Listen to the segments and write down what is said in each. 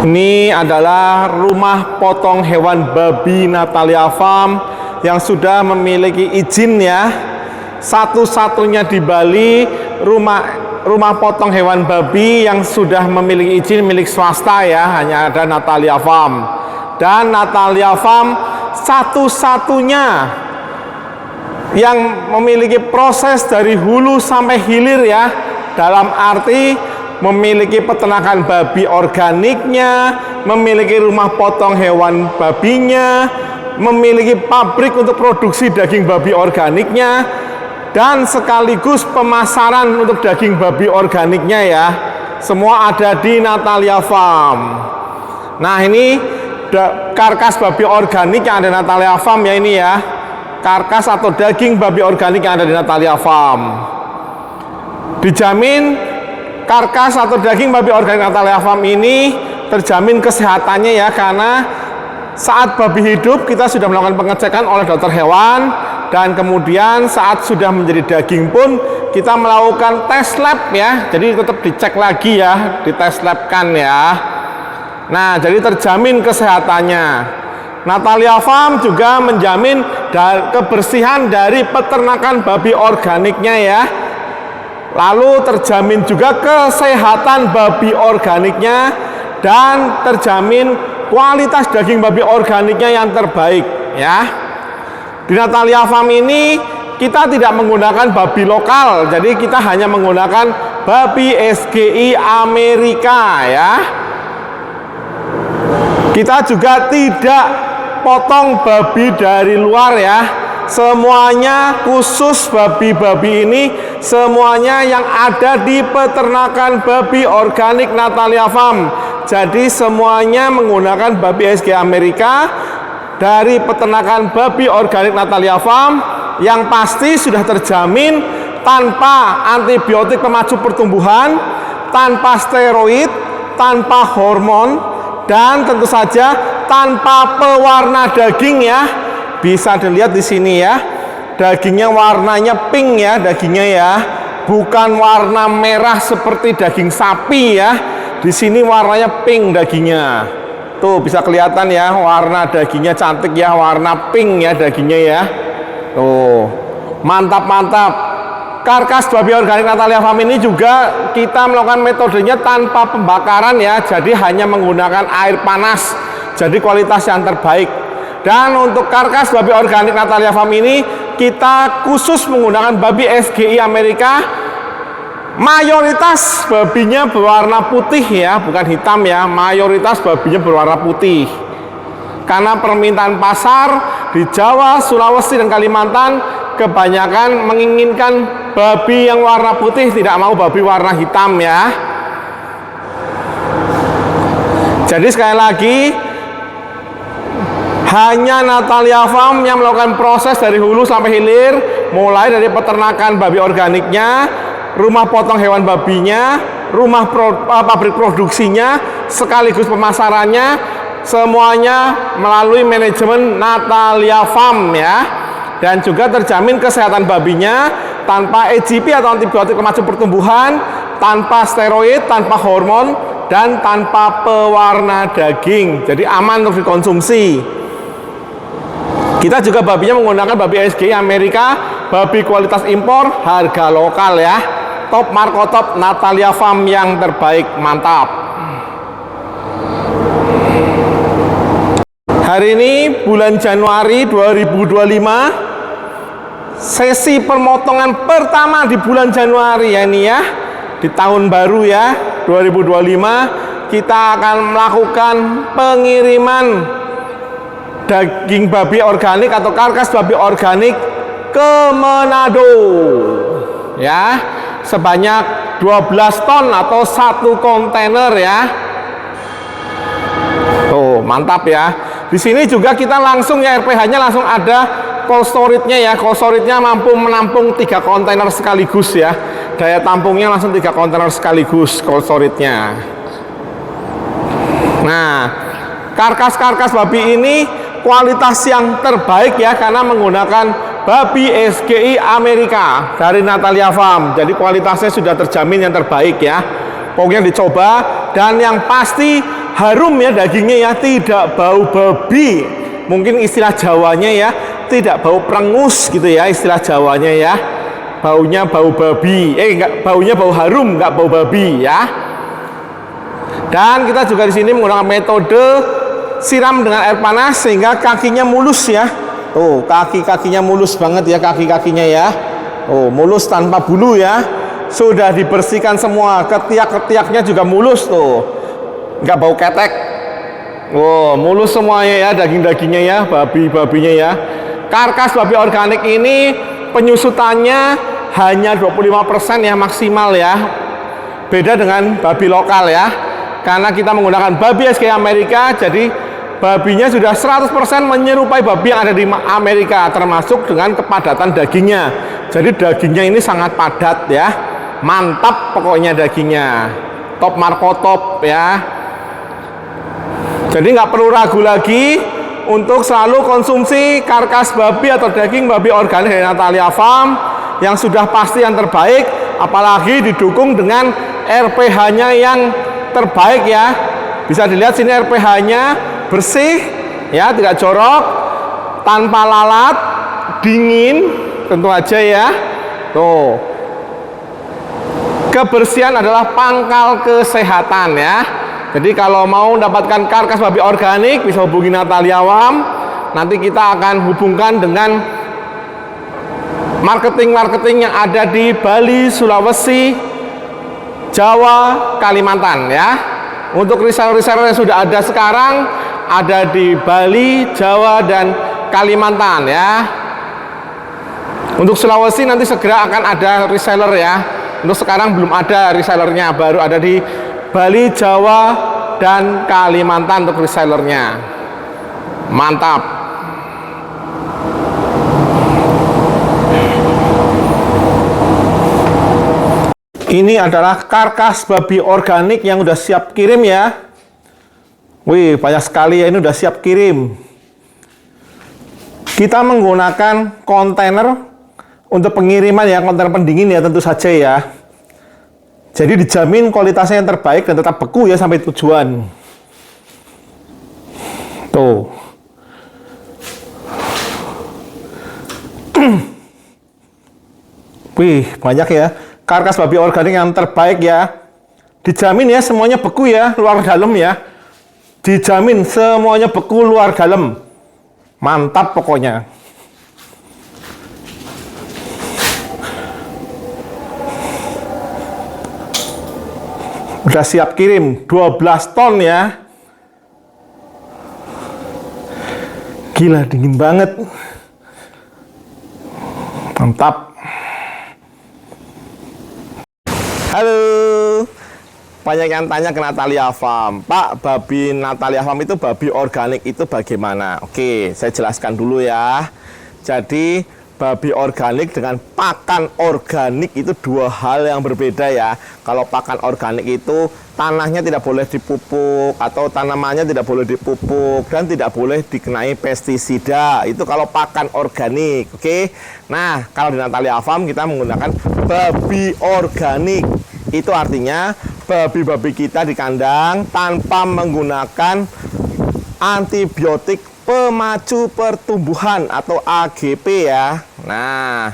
Ini adalah rumah potong hewan babi Natalia Farm yang sudah memiliki izin ya. Satu-satunya di Bali rumah potong hewan babi yang sudah memiliki izin milik swasta ya, hanya ada Natalia Farm. Dan Natalia Farm satu-satunya yang memiliki proses dari hulu sampai hilir ya, dalam arti memiliki peternakan babi organiknya, memiliki rumah potong hewan babinya, memiliki pabrik untuk produksi daging babi organiknya, dan sekaligus pemasaran untuk daging babi organiknya ya. Semua ada di Natalia Farm. Nah, ini karkas babi organik yang ada di Natalia Farm ya, ini ya. Karkas atau daging babi organik yang ada di Natalia Farm. Dijamin karkas atau daging babi organik Natalia Farm ini terjamin kesehatannya ya, karena saat babi hidup kita sudah melakukan pengecekan oleh dokter hewan, dan kemudian saat sudah menjadi daging pun kita melakukan tes lab ya, jadi tetap dicek lagi ya, dites labkan ya. Nah, jadi terjamin kesehatannya. Natalia Farm juga menjamin kebersihan dari peternakan babi organiknya ya. Lalu terjamin juga kesehatan babi organiknya, dan terjamin kualitas daging babi organiknya yang terbaik ya. Di Natalia Farm ini kita tidak menggunakan babi lokal, jadi kita hanya menggunakan babi SGI Amerika ya. Kita juga tidak potong babi dari luar ya. Semuanya khusus babi-babi ini, semuanya yang ada di peternakan babi organik Natalia Farm. Jadi semuanya menggunakan babi SG Amerika dari peternakan babi organik Natalia Farm, yang pasti sudah terjamin tanpa antibiotik pemacu pertumbuhan, tanpa steroid, tanpa hormon, dan tentu saja tanpa pewarna daging ya. Bisa dilihat di sini ya, dagingnya warnanya pink ya, dagingnya ya, bukan warna merah seperti daging sapi ya. Di sini warnanya pink dagingnya. Tuh bisa kelihatan ya, warna dagingnya cantik ya, warna pink ya dagingnya ya. Tuh, mantap-mantap. Karkas babi organik Natalia Farm ini juga kita melakukan metodenya tanpa pembakaran ya, jadi hanya menggunakan air panas. Jadi kualitas yang terbaik. Dan untuk karkas babi organik Natalia Farm ini kita khusus menggunakan babi SGI Amerika. Mayoritas babinya berwarna putih ya, bukan hitam ya. Mayoritas babinya berwarna putih. Karena permintaan pasar di Jawa, Sulawesi, dan Kalimantan kebanyakan menginginkan babi yang warna putih, tidak mau babi warna hitam ya. Jadi sekali lagi, hanya Natalia Farm yang melakukan proses dari hulu sampai hilir, mulai dari peternakan babi organiknya, rumah potong hewan babinya, pabrik produksinya, sekaligus pemasarannya, semuanya melalui manajemen Natalia Farm ya. Dan juga terjamin kesehatan babinya tanpa EGP atau antibiotik pemacu pertumbuhan, tanpa steroid, tanpa hormon, dan tanpa pewarna daging. Jadi aman untuk dikonsumsi. Kita juga babinya menggunakan babi SGI Amerika, babi kualitas impor, harga lokal ya. Top markotop Natalia Farm yang terbaik, mantap. Hari ini bulan Januari 2025, sesi pemotongan pertama di bulan Januari ya ini ya. Di tahun baru ya, 2025, kita akan melakukan pengiriman daging babi organik atau karkas babi organik ke Manado ya, sebanyak 12 ton atau 1 kontainer ya. Tuh mantap ya. Di sini juga kita langsung ya, RPH-nya langsung ada cold storage-nya ya. Cold storage-nya mampu menampung 3 kontainer sekaligus ya. Daya tampungnya langsung 3 kontainer sekaligus cold storage-nya. Nah, karkas-karkas babi ini kualitas yang terbaik ya, karena menggunakan babi SGI Amerika dari Natalia Farm. Jadi kualitasnya sudah terjamin yang terbaik ya. Pokoknya dicoba, dan yang pasti harum ya dagingnya ya, tidak bau babi. Mungkin istilah Jawanya ya, tidak bau prengus gitu ya istilah Jawanya ya. Baunya bau babi, enggak, baunya bau harum, enggak bau babi ya. Dan kita juga di sini menggunakan metode siram dengan air panas sehingga kakinya mulus ya. Tuh, kaki-kakinya mulus banget ya, kaki-kakinya ya. Oh, mulus tanpa bulu ya. Sudah dibersihkan semua, ketiak-ketiaknya juga mulus tuh. Enggak bau ketek. Oh, mulus semuanya ya, daging-dagingnya ya, babi-babinya ya. Karkas babi organik ini penyusutannya hanya 25% ya maksimal ya. Beda dengan babi lokal ya. Karena kita menggunakan babi SK Amerika, jadi babinya sudah 100% menyerupai babi yang ada di Amerika, termasuk dengan kepadatan dagingnya. Jadi dagingnya ini sangat padat ya, mantap pokoknya dagingnya, top markotop ya. Jadi nggak perlu ragu lagi untuk selalu konsumsi karkas babi atau daging babi organik dari Natalia Farm yang sudah pasti yang terbaik, apalagi didukung dengan RPH-nya yang terbaik ya. Bisa dilihat sini RPH-nya bersih ya, tidak jorok, tanpa lalat, dingin tentu aja ya. Tuh, kebersihan adalah pangkal kesehatan ya. Jadi kalau mau mendapatkan karkas babi organik bisa hubungi Natalia Farm. Nanti kita akan hubungkan dengan marketing-marketing yang ada di Bali, Sulawesi, Jawa, Kalimantan ya. Untuk reseller-reseller yang sudah ada sekarang ada di Bali, Jawa, dan Kalimantan ya. Untuk Sulawesi nanti segera akan ada reseller ya. Untuk sekarang belum ada resellernya, baru ada di Bali, Jawa, dan Kalimantan untuk resellernya. Mantap. Ini adalah karkas babi organik yang udah siap kirim ya. Wih, banyak sekali ya, ini udah siap kirim. Kita menggunakan kontainer untuk pengiriman ya, kontainer pendingin ya tentu saja ya. Jadi dijamin kualitasnya yang terbaik dan tetap beku ya sampai tujuan. Tuh. Wih, banyak ya. Karkas babi organik yang terbaik ya. Dijamin ya semuanya beku ya, luar dalam ya. Dijamin semuanya beku luar dalam. Mantap pokoknya. Udah siap kirim 12 ton ya. Gila, dingin banget. Mantap. Halo. Banyak yang tanya ke Natalia Farm. Pak, babi Natalia Farm itu babi organik itu bagaimana? Oke, saya jelaskan dulu ya. Jadi babi organik dengan pakan organik itu dua hal yang berbeda ya. Kalau pakan organik itu tanahnya tidak boleh dipupuk atau tanamannya tidak boleh dipupuk dan tidak boleh dikenai pestisida. Itu kalau pakan organik, oke? Nah, kalau di Natalia Farm kita menggunakan babi organik. Itu artinya babi-babi kita di kandang tanpa menggunakan antibiotik pemacu pertumbuhan atau AGP ya. Nah,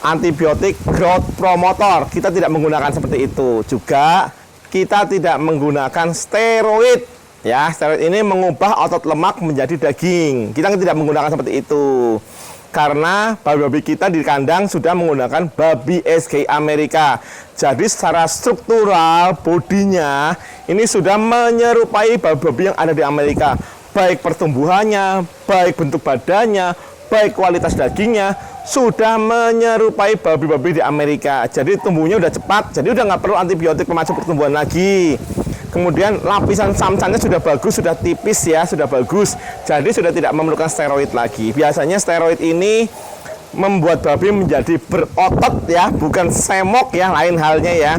antibiotik growth promotor kita tidak menggunakan seperti itu. Juga kita tidak menggunakan steroid ya. Steroid ini mengubah otot lemak menjadi daging. Kita tidak menggunakan seperti itu. Karena babi-babi kita di kandang sudah menggunakan babi SK Amerika. Jadi secara struktural bodinya ini sudah menyerupai babi-babi yang ada di Amerika. Baik pertumbuhannya, baik bentuk badannya, baik kualitas dagingnya, sudah menyerupai babi-babi di Amerika. Jadi tumbuhnya udah cepat, jadi udah nggak perlu antibiotik pemacu pertumbuhan lagi. Kemudian lapisan samcannya sudah bagus, sudah tipis ya, sudah bagus. Jadi sudah tidak memerlukan steroid lagi. Biasanya steroid ini membuat babi menjadi berotot ya, bukan semok ya, lain halnya ya.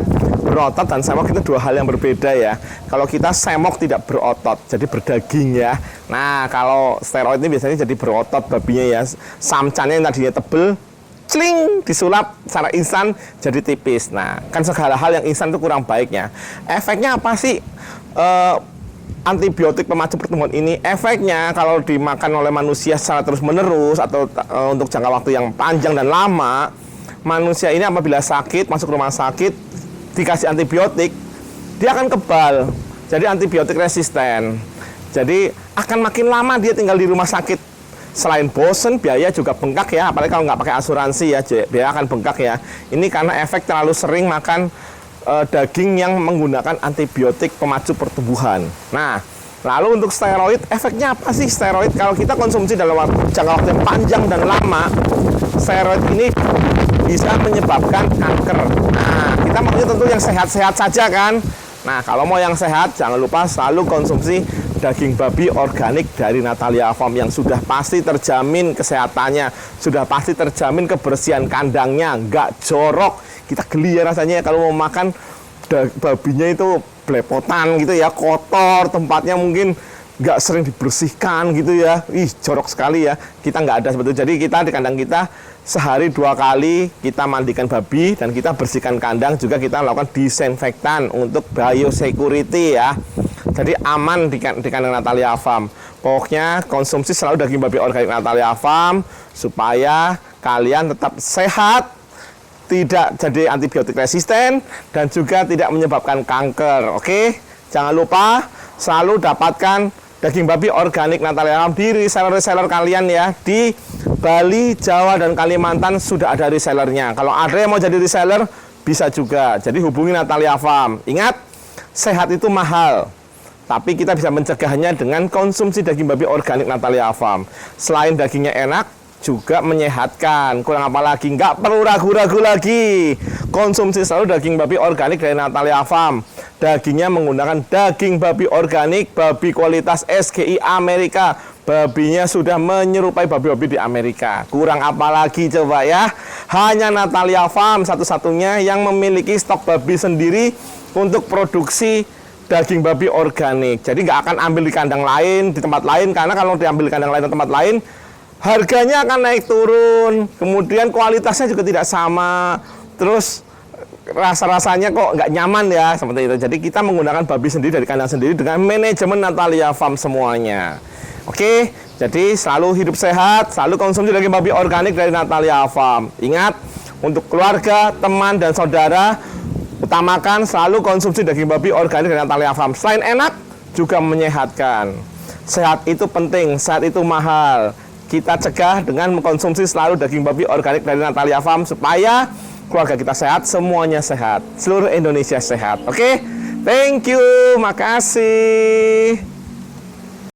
Berotot dan semok itu dua hal yang berbeda ya. Kalau kita semok tidak berotot, jadi berdaging ya. Nah, kalau steroid ini biasanya jadi berotot babinya ya. Samcannya yang tadinya tebel, cling, disulap secara instan jadi tipis. Nah, kan segala hal yang instan itu kurang baiknya. Efeknya apa sih? antibiotik pemacu pertumbuhan ini efeknya kalau dimakan oleh manusia secara terus-menerus atau untuk jangka waktu yang panjang dan lama, manusia ini apabila sakit, masuk rumah sakit, dikasih antibiotik, dia akan kebal. Jadi antibiotik resisten. Jadi akan makin lama dia tinggal di rumah sakit. Selain bosen, biaya juga bengkak ya, apalagi kalau nggak pakai asuransi ya, biaya akan bengkak ya. Ini karena efek terlalu sering makan daging yang menggunakan antibiotik pemacu pertumbuhan. Nah, lalu untuk steroid, efeknya apa sih steroid? Kalau kita konsumsi dalam jangka waktu yang panjang dan lama, steroid ini bisa menyebabkan kanker. Nah, kita maunya tentu yang sehat-sehat saja kan. Nah, kalau mau yang sehat, jangan lupa selalu konsumsi daging babi organik dari Natalia Farm yang sudah pasti terjamin kesehatannya, sudah pasti terjamin kebersihan kandangnya, nggak jorok. Kita geli ya rasanya kalau mau makan babinya itu belepotan gitu ya, kotor, tempatnya mungkin nggak sering dibersihkan gitu ya. Ih, jorok sekali ya. Kita nggak ada sebetulnya. Jadi kita di kandang kita sehari 2 kali kita mandikan babi dan kita bersihkan kandang, juga kita lakukan disinfektan untuk biosecurity ya. Jadi aman di kandang Natalia Farm. Pokoknya konsumsi selalu daging babi organik Natalia Farm supaya kalian tetap sehat, tidak jadi antibiotik resisten, dan juga tidak menyebabkan kanker. Oke, jangan lupa selalu dapatkan daging babi organik Natalia Farm di reseller-reseller kalian ya. Di Bali, Jawa, dan Kalimantan sudah ada resellernya. Kalau ada yang mau jadi reseller, bisa juga. Jadi hubungi Natalia Farm. Ingat, sehat itu mahal, tapi kita bisa mencegahnya dengan konsumsi daging babi organik Natalia Farm. Selain dagingnya enak, juga menyehatkan. Kurang apa lagi? Nggak perlu ragu-ragu lagi. Konsumsi selalu daging babi organik dari Natalia Farm. Dagingnya menggunakan daging babi organik, babi kualitas SGI Amerika. Babinya sudah menyerupai babi-babi di Amerika. Kurang apa lagi coba ya? Hanya Natalia Farm satu-satunya yang memiliki stok babi sendiri untuk produksi daging babi organik. Jadi nggak akan ambil di kandang lain, di tempat lain, karena kalau diambil di kandang lain atau tempat lain, harganya akan naik turun, kemudian kualitasnya juga tidak sama, terus rasa-rasanya kok nggak nyaman ya, seperti itu. Jadi kita menggunakan babi sendiri dari kandang sendiri dengan manajemen Natalia Farm semuanya. Oke, jadi selalu hidup sehat, selalu konsumsi daging babi organik dari Natalia Farm. Ingat, untuk keluarga, teman, dan saudara, utamakan selalu konsumsi daging babi organik dari Natalia Farm. Selain enak, juga menyehatkan. Sehat itu penting, sehat itu mahal. Kita cegah dengan mengkonsumsi selalu daging babi organik dari Natalia Farm supaya keluarga kita sehat, semuanya sehat, seluruh Indonesia sehat. Oke, thank you, makasih.